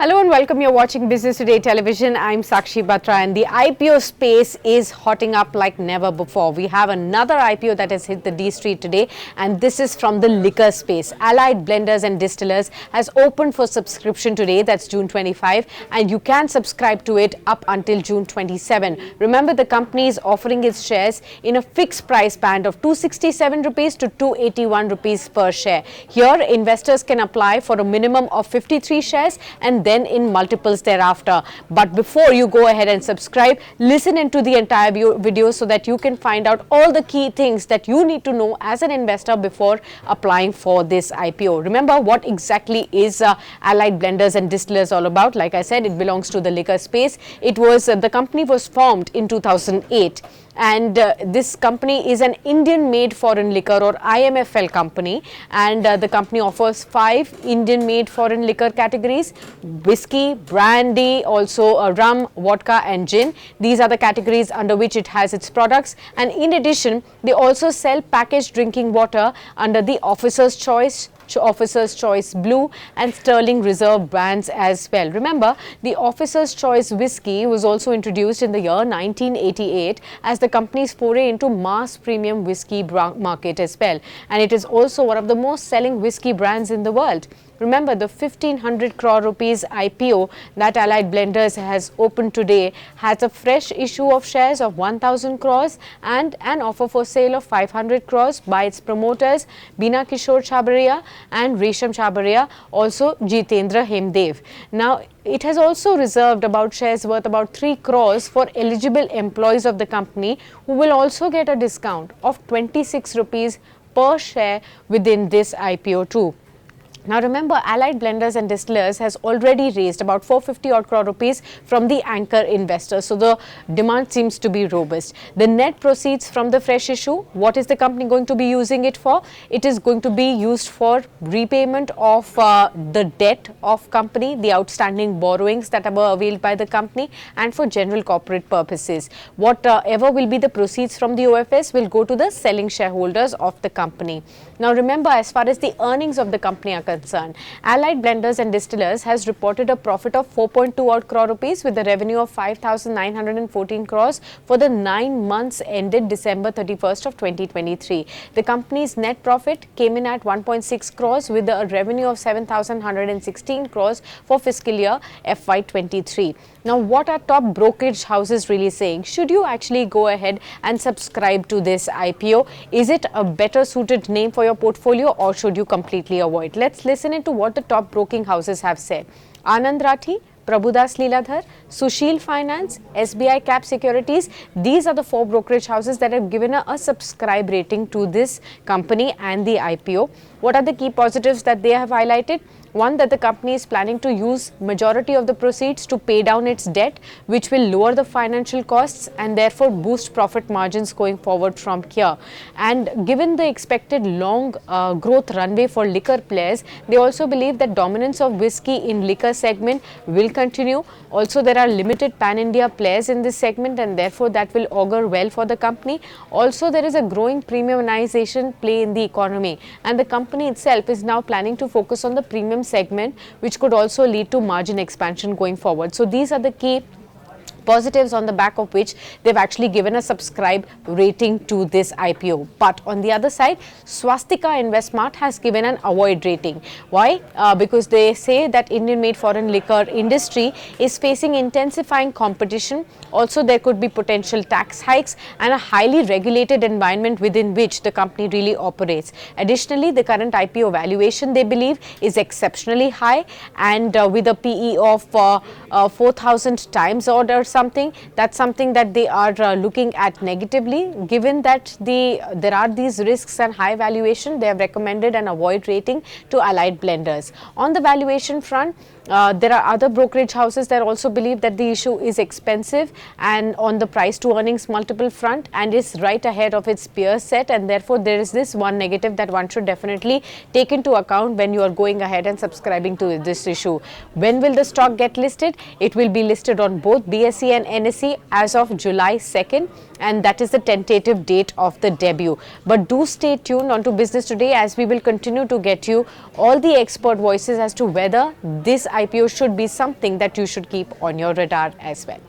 Hello and welcome. You're watching Business Today Television. I'm Sakshi Batra and the IPO space is hotting up like never before. We have another IPO that has hit the D Street today, and this is from the liquor space. Allied Blenders and Distillers has opened for subscription today. That's June 25, and you can subscribe to it up until June 27. Remember, the company is offering its shares in a fixed price band of 267 rupees to 281 rupees per share. Here, investors can apply for a minimum of 53 shares and then in multiples thereafter. But before you go ahead and subscribe, listen into the entire video so that you can find out all the key things that you need to know as an investor before applying for this IPO. Remember, what exactly is Allied Blenders and Distillers all about? Like I said, it belongs to the liquor space. It was the company was formed in 2008. And this company is an Indian-made foreign liquor or IMFL company, and the company offers 5 Indian-made foreign liquor categories: whiskey, brandy, also rum, vodka and gin. These are the categories under which it has its products, and in addition they also sell packaged drinking water under the Officer's Choice Blue and Sterling Reserve brands as well. Remember, the Officer's Choice whiskey was also introduced in the year 1988 as the company's foray into mass premium whiskey market as well, and it is also one of the most selling whiskey brands in the world. Remember, the 1500 crore rupees IPO that Allied Blenders has opened today has a fresh issue of shares of 1000 crores and an offer for sale of 500 crores by its promoters Bina Kishore Chabaria and Resham Chabaria, also Jitendra Hemdev. Now, it has also reserved about shares worth about 3 crores for eligible employees of the company, who will also get a discount of 26 rupees per share within this IPO too. Now remember, Allied Blenders and Distillers has already raised about 450 odd crore rupees from the anchor investors. So the demand seems to be robust. The net proceeds from the fresh issue, what is the company going to be using it for? It is going to be used for repayment of the debt of company, the outstanding borrowings that were availed by the company, and for general corporate purposes. Whatever will be the proceeds from the OFS will go to the selling shareholders of the company. Now remember, as far as the earnings of the company are concerned, Allied Blenders and Distillers has reported a profit of 4.2 odd crore rupees with a revenue of 5,914 crores for the 9 months ended December 31st of 2023. The company's net profit came in at 1.6 crores with a revenue of 7,116 crores for fiscal year FY23. Now, what are top brokerage houses really saying? Should you actually go ahead and subscribe to this IPO? Is it a better suited name for your portfolio, or should you completely avoid? Let's listen into what the top broking houses have said. Anand Rathi, Prabhudas Leeladhar, Sushil Finance, SBI Cap Securities. These are the 4 brokerage houses that have given a subscribe rating to this company and the IPO. What are the key positives that they have highlighted? One, that the company is planning to use majority of the proceeds to pay down its debt, which will lower the financial costs and therefore boost profit margins going forward from here. And given the expected long growth runway for liquor players, they also believe that dominance of whiskey in liquor segment will continue. Also, there are limited pan-India players in this segment, and therefore that will augur well for the company. Also, there is a growing premiumization play in the economy, and the company itself is now planning to focus on the premium segment, which could also lead to margin expansion going forward. So these are the key positives on the back of which they've actually given a subscribe rating to this IPO. But on the other side, Swastika Investmart has given an avoid rating. Why? Because they say that Indian-made foreign liquor industry is facing intensifying competition. Also, there could be potential tax hikes and a highly regulated environment within which the company really operates. Additionally, the current IPO valuation, they believe, is exceptionally high, and with a PE of 4,000 times or something, that's something that they are looking at negatively. Given that there are these risks and high valuation, they have recommended an avoid rating to Allied Blenders. On the valuation front, there are other brokerage houses that also believe that the issue is expensive and on the price to earnings multiple front and is right ahead of its peer set, and therefore there is this one negative that one should definitely take into account when you are going ahead and subscribing to this issue. When will the stock get listed? It will be listed on both BSE and NSE as of July 2nd, and that is the tentative date of the debut. But do stay tuned onto Business Today, as we will continue to get you all the expert voices as to whether this IPO should be something that you should keep on your radar as well.